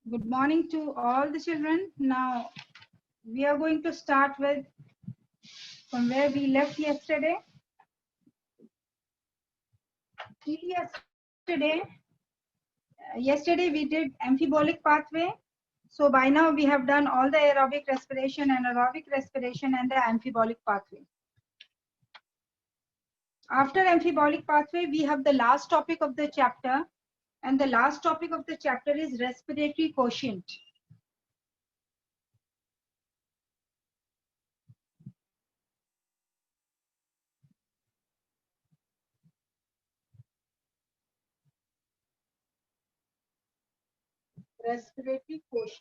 Good morning to all the children. Now we are going to start with from where we left yesterday. Yesterday we did amphibolic pathway. So by now we have done all the aerobic respiration, anaerobic respiration, and the amphibolic pathway. After amphibolic pathway, we have the last topic of the chapter, and the last topic of the chapter is respiratory quotient. Respiratory quotient.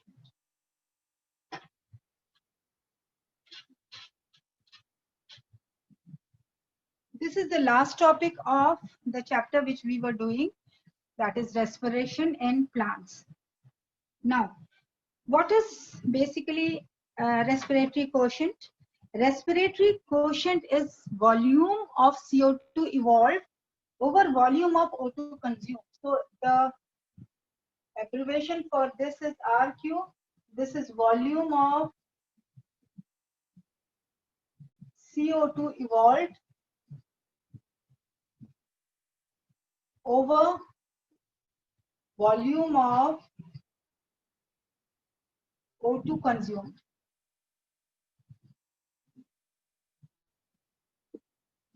This is the last topic of the chapter which we were doing, that is respiration in plants. Now, what is basically respiratory quotient? Respiratory quotient is volume of CO2 evolved over volume of O2 consumed. So the abbreviation for this is RQ. This is volume of CO2 evolved over volume of O2 consumed.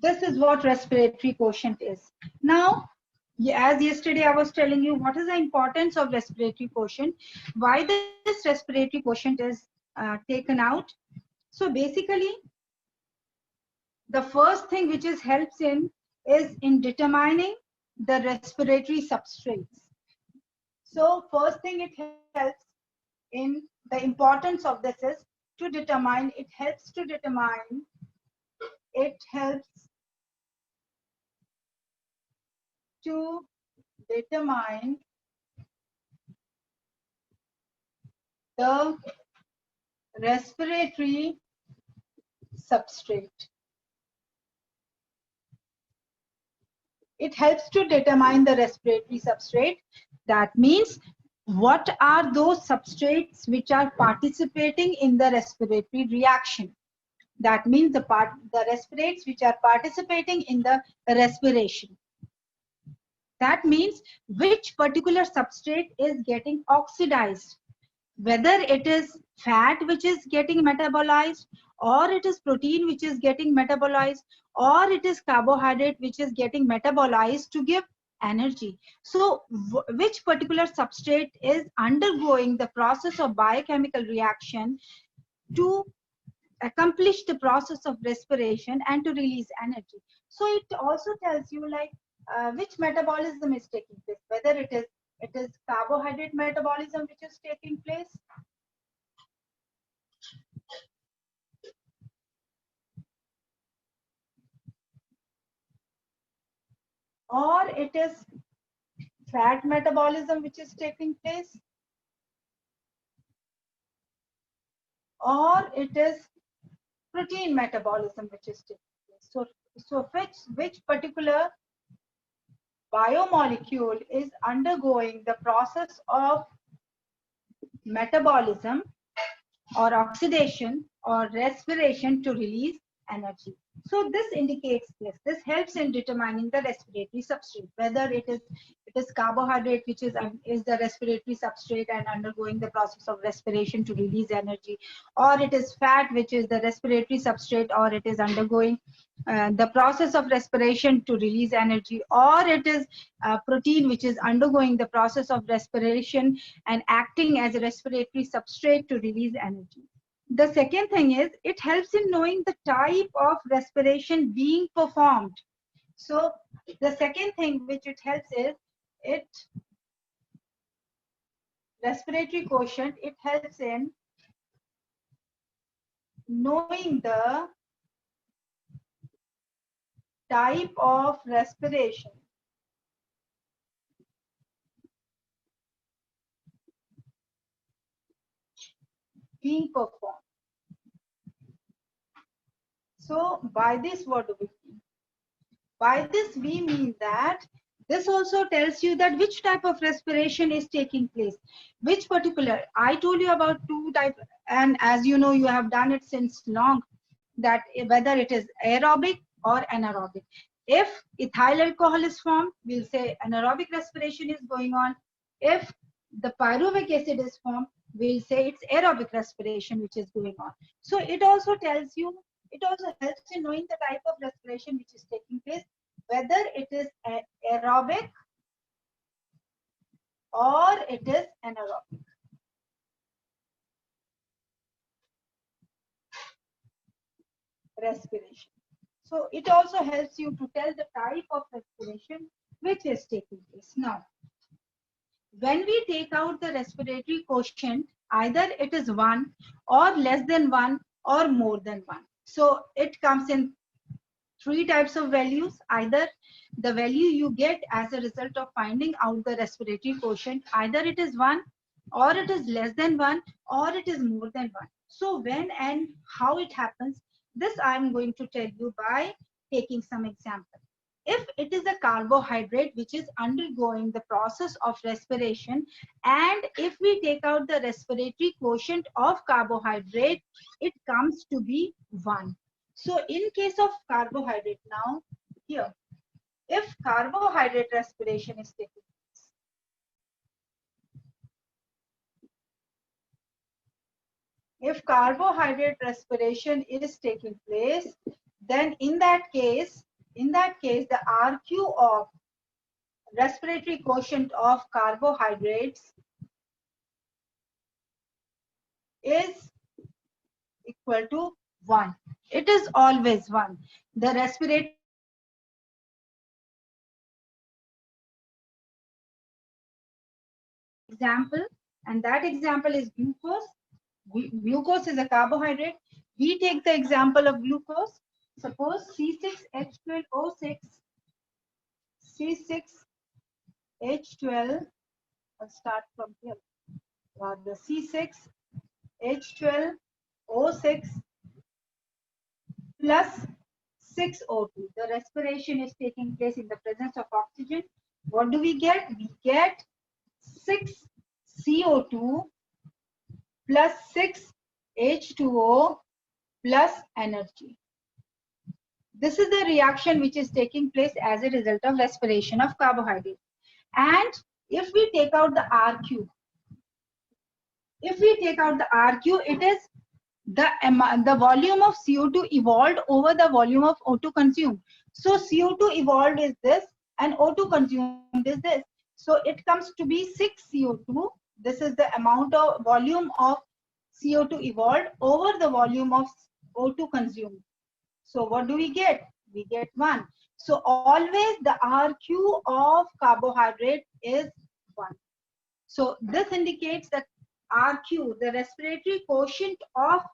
This is what respiratory quotient is. Now, as yesterday I was telling you, what is the importance of respiratory quotient? Why this respiratory quotient is taken out? So basically, the first thing which is helps in is in determining the respiratory substrates. So first thing it helps in the importance of this is to determine, it helps to determine, it helps to determine the respiratory substrate. It helps to determine the respiratory substrate. That means what are those substrates which are participating in the respiratory reaction. That means the respirates which are participating in the respiration. That means which particular substrate is getting oxidized, whether it is fat which is getting metabolized, or it is protein which is getting metabolized, or it is carbohydrate which is getting metabolized to give energy. So which particular substrate is undergoing the process of biochemical reaction to accomplish the process of respiration and to release energy. So it also tells you like which metabolism is taking place, whether it is carbohydrate metabolism which is taking place, or it is fat metabolism which is taking place, or it is protein metabolism which is taking place. So which particular biomolecule is undergoing the process of metabolism or oxidation or respiration to release energy. So this indicates this. This helps in determining the respiratory substrate, whether it is carbohydrate which is the respiratory substrate and undergoing the process of respiration to release energy, or it is fat which is the respiratory substrate, or it is undergoing the process of respiration to release energy, or it is protein which is undergoing the process of respiration and acting as a respiratory substrate to release energy. The second thing is it helps in knowing the type of respiration being performed. So the second thing which it helps is respiratory quotient, it helps in knowing the type of respiration being performed. So by this, what do we mean? By this we mean that This also tells you that which type of respiration is taking place, which particular. I told you about two types, and as you know, you have done it since long, that whether it is aerobic or anaerobic. If ethyl alcohol is formed, we'll say anaerobic respiration is going on. If the pyruvic acid is formed, we'll say it's aerobic respiration which is going on. So it also tells you, it also helps in knowing the type of respiration which is taking place, whether it is aerobic or it is anaerobic. Respiration. So it also helps you to tell the type of respiration which is taking place. Now, when we take out the respiratory quotient, either it is 1 or less than 1 or more than 1. So it comes in three types of values. Either the value you get as a result of finding out the respiratory quotient, either it is 1 or it is less than 1 or it is more than 1. So when and how it happens, this I am going to tell you by taking some example. If it is a carbohydrate which is undergoing the process of respiration, and if we take out the respiratory quotient of carbohydrate, it comes to be 1. So in case of carbohydrate, now here, if carbohydrate respiration is taking place, if carbohydrate respiration is taking place, then in that case, the RQ of respiratory quotient of carbohydrates is equal to 1. It is always 1. The respiratory example, and that example is glucose. Glucose is a carbohydrate. We take the example of glucose. Suppose C6H12O6, C6H12, I'll start from here. The C6H12O6 plus 6O2. The respiration is taking place in the presence of oxygen. What do we get? We get 6 CO2 plus 6 H2O plus energy. This is the reaction which is taking place as a result of respiration of carbohydrate. And if we take out the RQ, it is the volume of CO2 evolved over the volume of O2 consumed. So CO2 evolved is this and O2 consumed is this. So it comes to be 6 CO2. This is the amount of volume of CO2 evolved over the volume of O2 consumed. So what do we get? We get 1. So always the RQ of carbohydrate is 1. So this indicates that RQ, the respiratory quotient of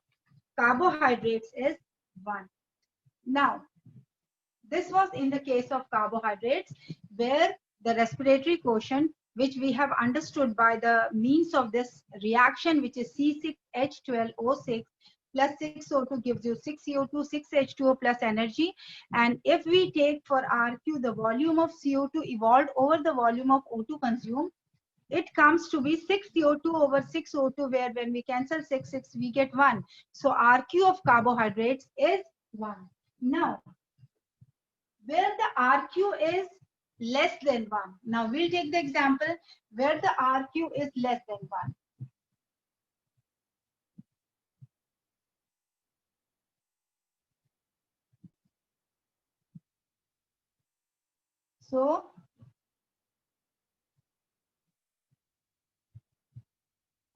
carbohydrates, is 1. Now, this was in the case of carbohydrates, where the respiratory quotient, which we have understood by the means of this reaction, which is C6H12O6 plus 6O2 gives you 6CO2, 6H2O plus energy. And if we take for RQ the volume of CO2 evolved over the volume of O2 consumed, it comes to be 6 CO2 over 6 O2, where when we cancel 6, we get 1. So RQ of carbohydrates is 1. Now, where the RQ is less than 1. Now we'll take the example where the RQ is less than 1. So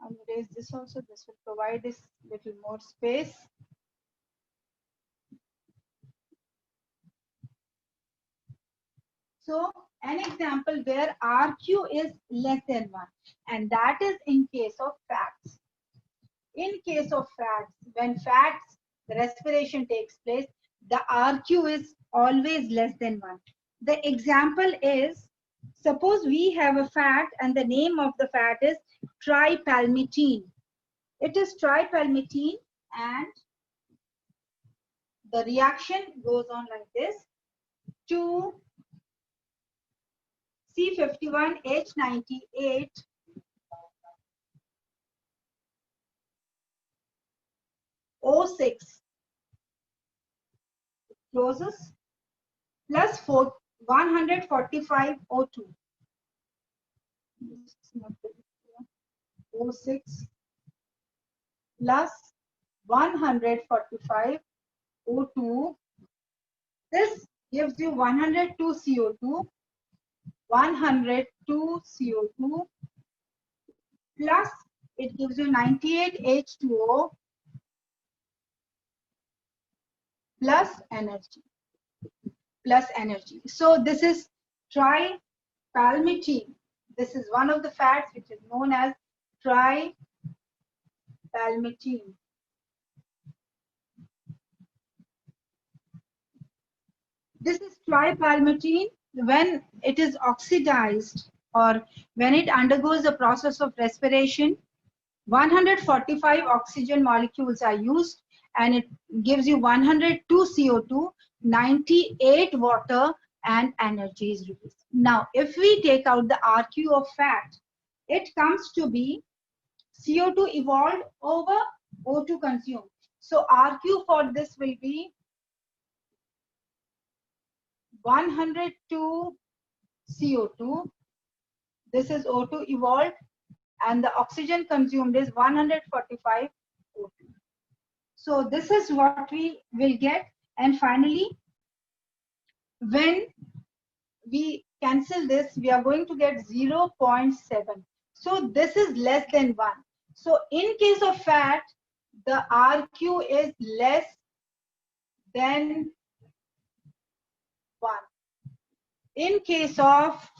I'll erase this also. This will provide this little more space. So an example where RQ is less than 1, and that is in case of fats. In case of fats, when fats respiration takes place, the RQ is always less than 1. The example is, suppose we have a fat and the name of the fat is tripalmitine. It is tripalmitine, and the reaction goes on like this. 2 C51H98 O6 closes plus 145 O2. O6 plus 145 O2. This gives you 102 CO2, 102 CO2 plus it gives you 98 H2O plus energy. So this is tripalmitine. This is one of the fats which is known as tripalmitine. This is tripalmitine. When it is oxidized or when it undergoes the process of respiration, 145 oxygen molecules are used and it gives you 102 CO2, 98 water and energy is released. Now, if we take out the RQ of fat, it comes to be CO2 evolved over O2 consumed. So RQ for this will be 102 CO2. This is O2 evolved and the oxygen consumed is 145 O2. So this is what we will get. And finally, when we cancel this, we are going to get 0.7. So this is less than 1. So in case of fat, the RQ is less than 1. In case of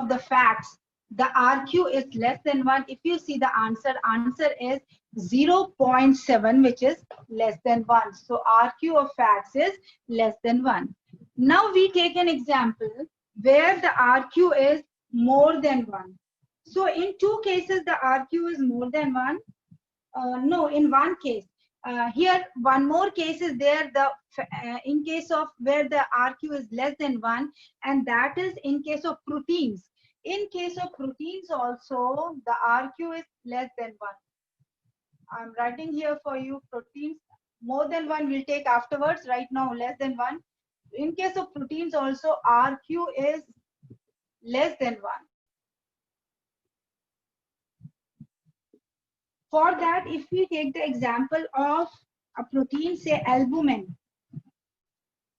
the fats, the RQ is less than 1. If you see the answer is 0.7, which is less than 1. So RQ of fats is less than 1. Now we take an example where the RQ is more than 1. So in two cases, the RQ is more than 1. No, in one case. Here, one more case is there, in case of where the RQ is less than 1, and that is in case of proteins. In case of proteins also, the RQ is less than 1. I'm writing here for you proteins. More than 1 we'll take afterwards. Right now, less than 1. In case of proteins also, RQ is less than 1. For that, if we take the example of a protein, say albumin.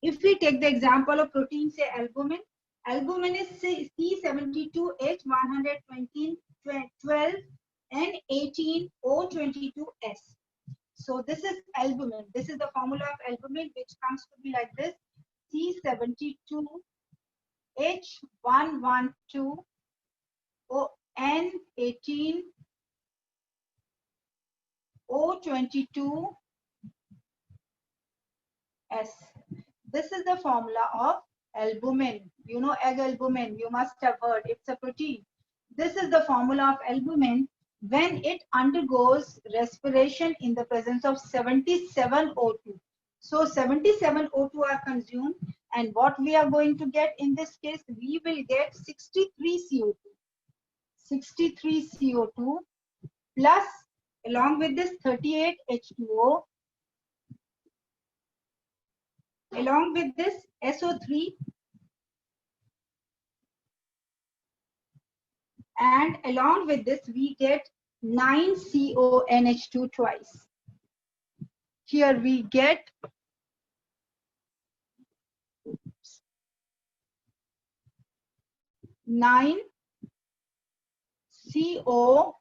If we take the example of protein, say albumin, albumin is C72H120N18O22S. So this is albumin. This is the formula of albumin, which comes to be like this: C72H112O N18O22S. This is the formula of albumin. You know egg albumin, you must have heard, it's a protein. This is the formula of albumin when it undergoes respiration in the presence of 77 O2. So 77 O2 are consumed, and what we are going to get in this case, we will get 63 CO2. 63 CO2 plus, along with this, 38 H2O, along with this SO3, and along with this we get 9 CONH2 twice. Here we get 9 CONH2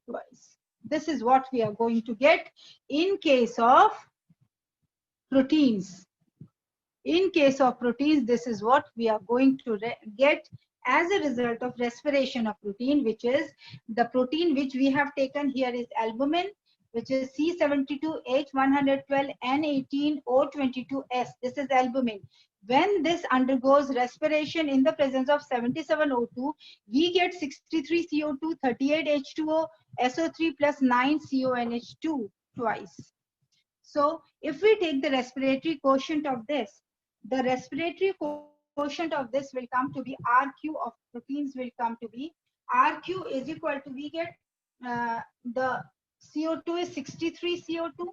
twice. This is what we are going to get in case of proteins. In case of proteins, this is what we are going to get as a result of respiration of protein, which is the protein which we have taken here is albumin, which is C72H112N18O22S. This is albumin. When this undergoes respiration in the presence of 77 O2, we get 63 CO2, 38 H2O, SO3 plus 9 CONH2 twice. So if we take the respiratory quotient of this, the respiratory quotient of this will come to be RQ of proteins will come to be RQ is equal to, we get the CO2 is 63 CO2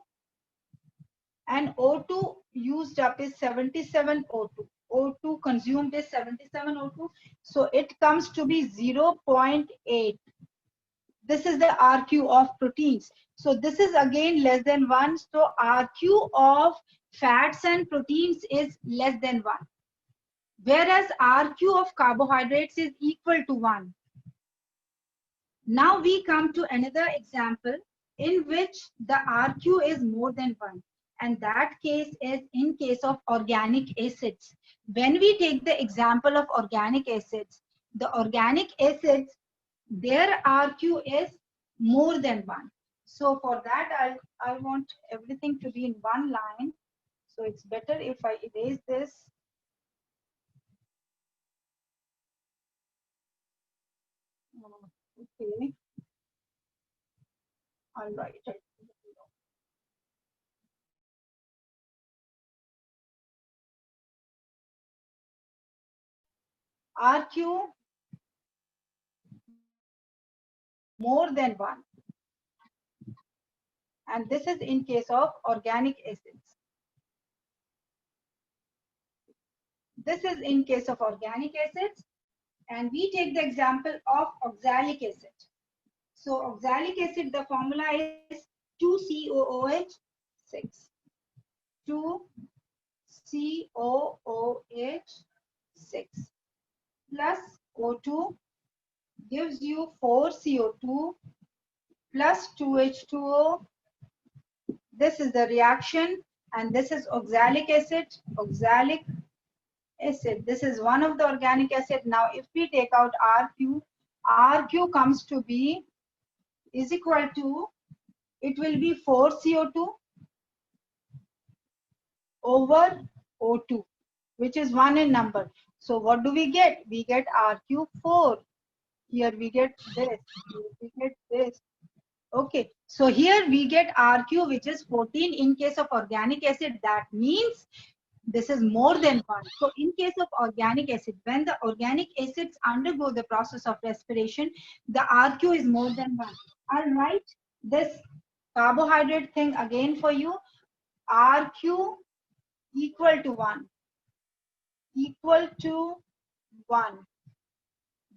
and O2 used up is 77 O2. O2 consumed is 77 O2. So it comes to be 0.8. This is the RQ of proteins. So this is again less than 1. So RQ of fats and proteins is less than 1. Whereas RQ of carbohydrates is equal to 1. Now we come to another example in which the RQ is more than 1. And that case is in case of organic acids. When we take the example of organic acids, the organic acids, their RQ is more than 1. So for that, I want everything to be in one line. So it's better if I erase this. Okay. All right. RQ more than 1. And this is in case of organic acids. This is in case of organic acids. And we take the example of oxalic acid. So oxalic acid, the formula is 2COOH6. 2COOH6 plus O2 gives you 4CO2 plus 2H2O. This is the reaction, and this is oxalic acid. Oxalic acid. This is one of the organic acid. Now, if we take out RQ, RQ comes to be is equal to, it will be 4CO2 over O2, which is 1 in number. So what do we get? We get RQ4. Here we get this. Here we get this. Okay. So here we get RQ, which is 14 in case of organic acid. That means this is more than 1. So in case of organic acid, when the organic acids undergo the process of respiration, the RQ is more than 1. I'll write this carbohydrate thing again for you. RQ equal to 1. Equal to 1.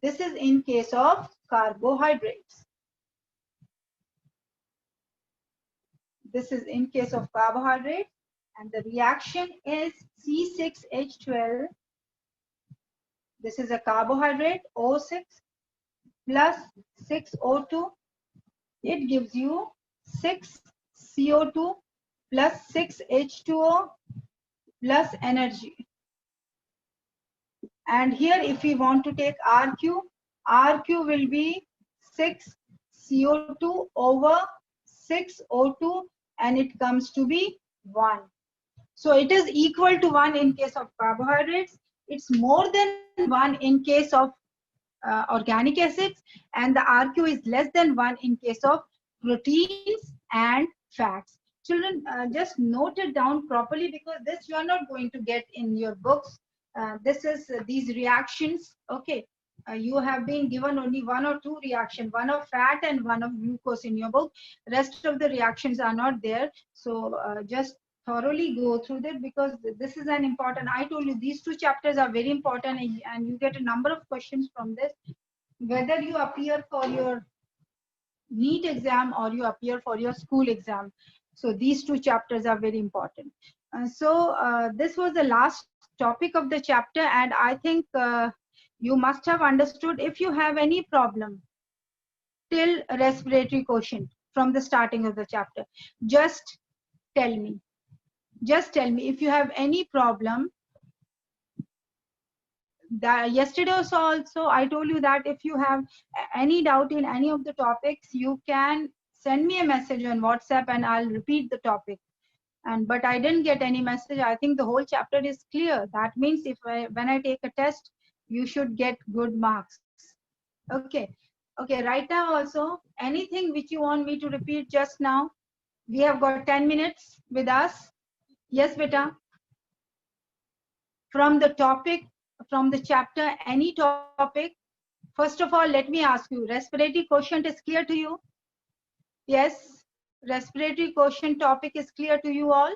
This is in case of carbohydrates. This is in case of carbohydrates. And the reaction is C6H12. This is a carbohydrate, O6 plus 6O2. It gives you 6CO2 plus 6H2O plus energy. And here if we want to take RQ, RQ will be 6CO2 over 6O2 and it comes to be 1. So it is equal to 1 in case of carbohydrates. It's more than 1 in case of organic acids, and the RQ is less than 1 in case of proteins and fats. Children, just note it down properly because this you are not going to get in your books. This is these reactions. Okay, you have been given only 1 or 2 reactions, one of fat and one of glucose in your book. Rest of the reactions are not there. So just thoroughly go through that because this is an important, I told you these 2 chapters are very important and you get a number of questions from this, whether you appear for your NEET exam or you appear for your school exam. So these 2 chapters are very important. So this was the last topic of the chapter, and I think you must have understood. If you have any problem till respiratory quotient from the starting of the chapter, just tell me. Just tell me if you have any problem. That yesterday also I told you that if you have any doubt in any of the topics, you can send me a message on WhatsApp and I'll repeat the topic. But I didn't get any message. I think the whole chapter is clear. That means when I take a test, you should get good marks. Okay. Okay, right now also, anything which you want me to repeat just now? We have got 10 minutes with us. Yes, beta. From the topic, from the chapter, any topic. First of all, let me ask you, respiratory quotient is clear to you? Yes, respiratory quotient topic is clear to you all?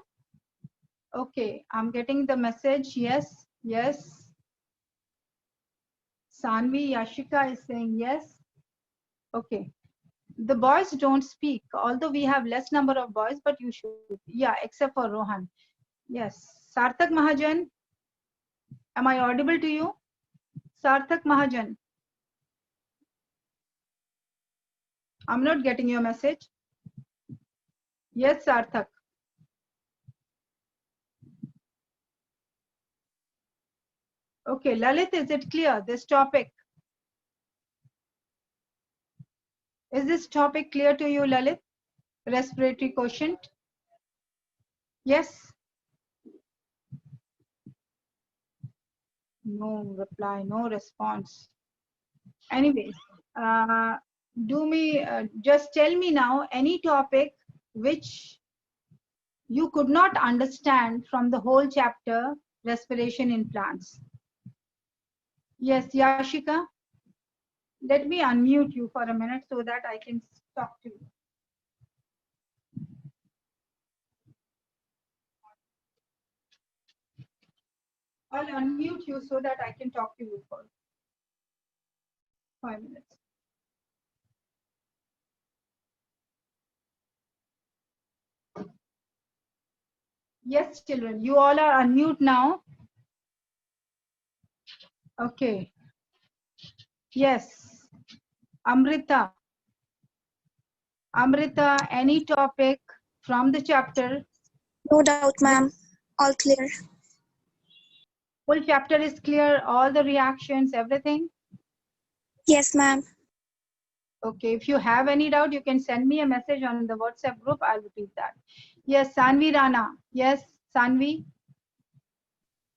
Okay, I'm getting the message. Yes, yes. Sanvi Yashika is saying yes. Okay. The boys don't speak, although we have less number of boys, but you should. Yeah, except for Rohan. Yes. Sarthak Mahajan, am I audible to you? Sarthak Mahajan. I'm not getting your message. Yes, Sarthak. Okay, Lalit, is it clear, this topic? Is this topic clear to you, Lalit? Respiratory quotient? Yes? No reply, no response. Anyways, just tell me now any topic which you could not understand from the whole chapter, respiration in plants. Yes, Yashika? Let me unmute you for a minute so that I can talk to you. I'll unmute you so that I can talk to you for 5 minutes. Yes, children, you all are unmute now. Okay. Yes. Amrita. Amrita, any topic from the chapter? No doubt, ma'am. All clear. Full chapter is clear, all the reactions, everything? Yes, ma'am. Okay, if you have any doubt, you can send me a message on the WhatsApp group. I'll repeat that. Yes, Sanvi Rana. Yes, Sanvi.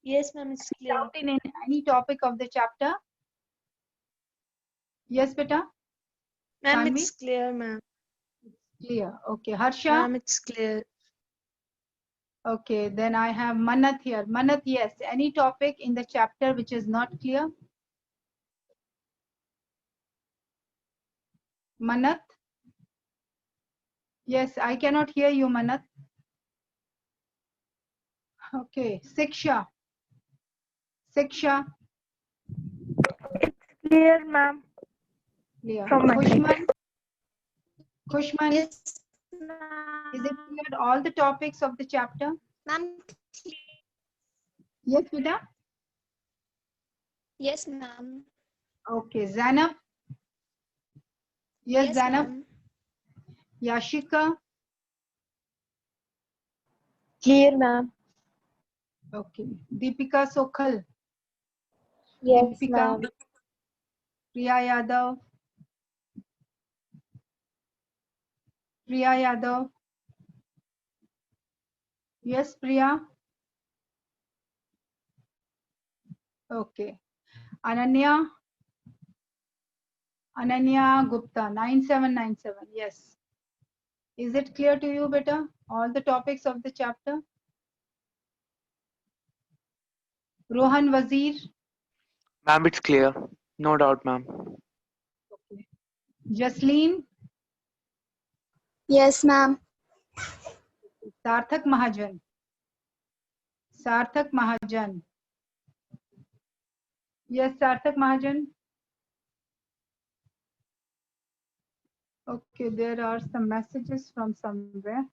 Yes, ma'am, it's clear. Doubt in any topic of the chapter? Yes, beta? Ma'am, Sanvi? it's clear, ma'am. Clear. Okay, Harsha? Ma'am, it's clear. Okay, then I have Manat here. Manat, yes. Any topic in the chapter which is not clear? Manat? Yes, I cannot hear you, Manat. Okay, Siksha. Siksha. Clear, ma'am. Clear. From my side. Kushman. Kushman, Yes, is it clear all the topics of the chapter? ma'am. Yes, beta? Yes, ma'am. Okay, Zainab. Yes, Zainab. ma'am. Yashika. Clear, ma'am. Okay. Deepika Sokhal. Yes, Deepika. ma'am. Priya Yadav. Priya Yadav. Yes, Priya. Okay. Ananya. Ananya Gupta. 9797. Yes. Is it clear to you, beta? All the topics of the chapter? Rohan Wazir. Ma'am, it's clear. No doubt, ma'am. Okay. Jasleen. Yes, ma'am. Sarthak Mahajan. Sarthak Mahajan. Yes, Sarthak Mahajan. Okay, there are some messages from somewhere.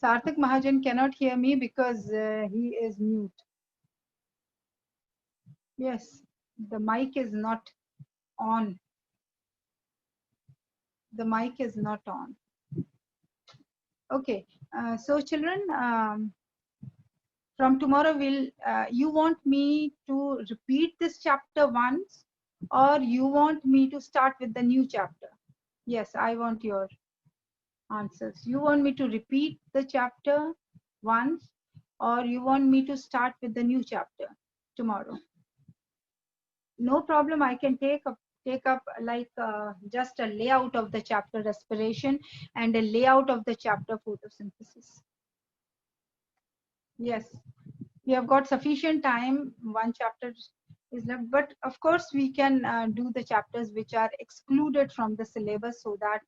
Sarthak Mahajan cannot hear me because he is mute. Yes, the mic is not on. The mic is not on. Okay, so children, from tomorrow you want me to repeat this chapter once, or you want me to start with the new chapter? Yes, I want your answers. You want me to repeat the chapter once, or you want me to start with the new chapter tomorrow? No problem, I can take take up like just a layout of the chapter respiration and a layout of the chapter photosynthesis. Yes, we have got sufficient time. One chapter is left, but of course we can do the chapters which are excluded from the syllabus so that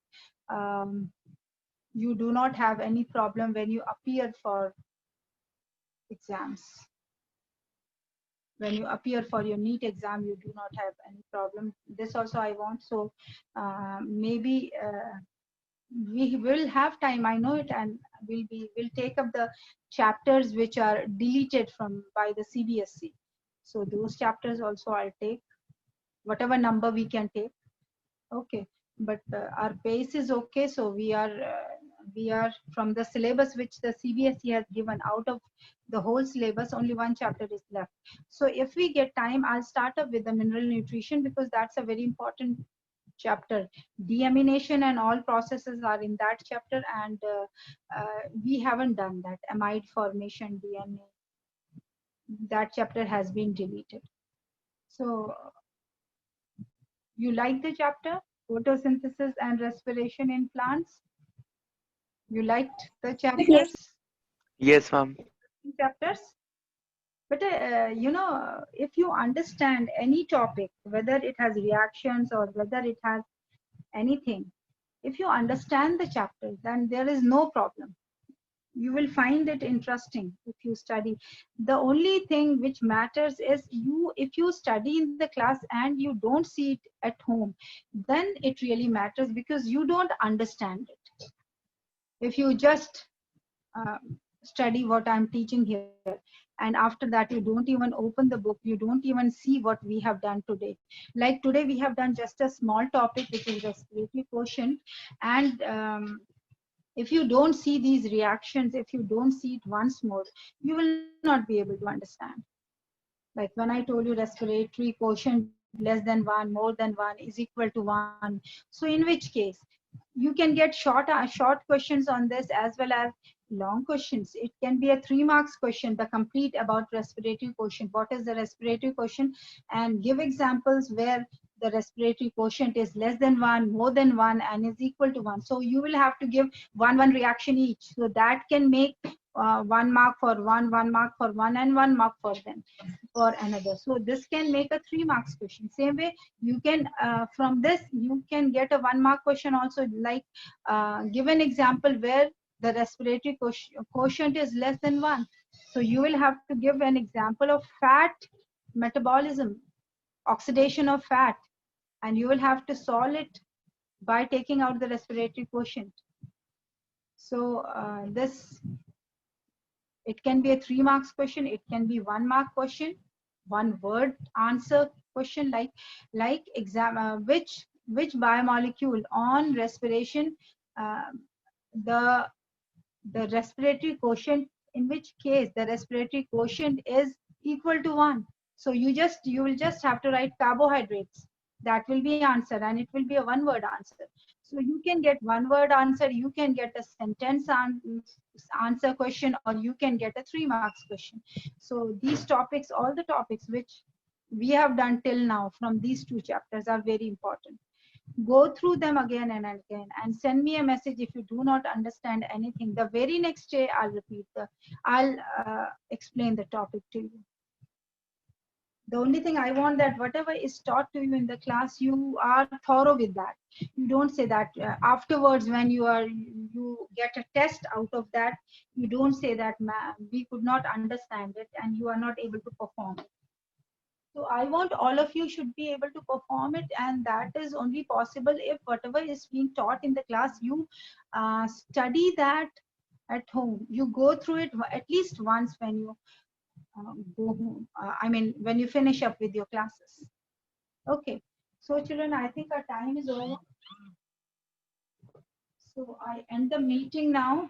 you do not have any problem when you appear for exams. When you appear for your NEET exam, you do not have any problem. This also I want. So maybe we will have time. I know it, and we'll take up the chapters which are deleted from by the CBSE. So those chapters also I'll take, whatever number we can take. Okay, but our pace is okay. So we are from the syllabus which the CBSE has given. Out of the whole syllabus, only one chapter is left. So if we get time, I'll start up with the mineral nutrition because that's a very important chapter. Deamination and all processes are in that chapter, and we haven't done that. Amide formation, DNA, that chapter has been deleted. So you like the chapter photosynthesis and respiration in plants? You liked the chapters? Yes, ma'am. Chapters? But you know, if you understand any topic, whether it has reactions or whether it has anything, if you understand the chapter, then there is no problem. You will find it interesting if you study. The only thing which matters is if you study in the class and you don't see it at home, then it really matters because you don't understand it. If you just study what I'm teaching here, and after that you don't even open the book, you don't even see what we have done today. Like today we have done just a small topic which is respiratory quotient, and if you don't see these reactions, if you don't see it once more, you will not be able to understand. Like when I told you respiratory quotient less than 1, more than 1 is equal to 1. So in which case, you can get short questions on this as well as long questions. It can be a 3 marks question, the complete about respiratory quotient. What is the respiratory quotient? And give examples where the respiratory quotient is less than 1, more than 1, and is equal to 1. So you will have to give one reaction each. So that can make 1 mark for one, 1 mark for one, and 1 mark for them for another. So this can make a 3 marks question. Same way, you can from this you can get a 1 mark question also. Like give an example where the respiratory quotient is less than 1. So you will have to give an example of fat metabolism, oxidation of fat, and you will have to solve it by taking out the respiratory quotient. So this, it can be a 3 marks question, it can be 1 mark question, 1 word answer question, like exam which biomolecule on respiration the respiratory quotient, in which case the respiratory quotient is equal to 1. So you will just have to write carbohydrates. That will be answer, and it will be a 1 word answer. So you can get 1 word answer, you can get a sentence answer question, or you can get a 3 marks question. So these topics, all the topics which we have done till now from these 2 chapters are very important. Go through them again and again and send me a message if you do not understand anything. The very next day I'll explain the topic to you. The only thing I want that whatever is taught to you in the class, you are thorough with that. You don't say that afterwards when you get a test out of that, you don't say that we could not understand it and you are not able to perform it. So I want all of you should be able to perform it, and that is only possible if whatever is being taught in the class, you study that at home. You go through it at least once when you go home. I mean, when you finish up with your classes. Okay. So children, I think our time is over. So I end the meeting now.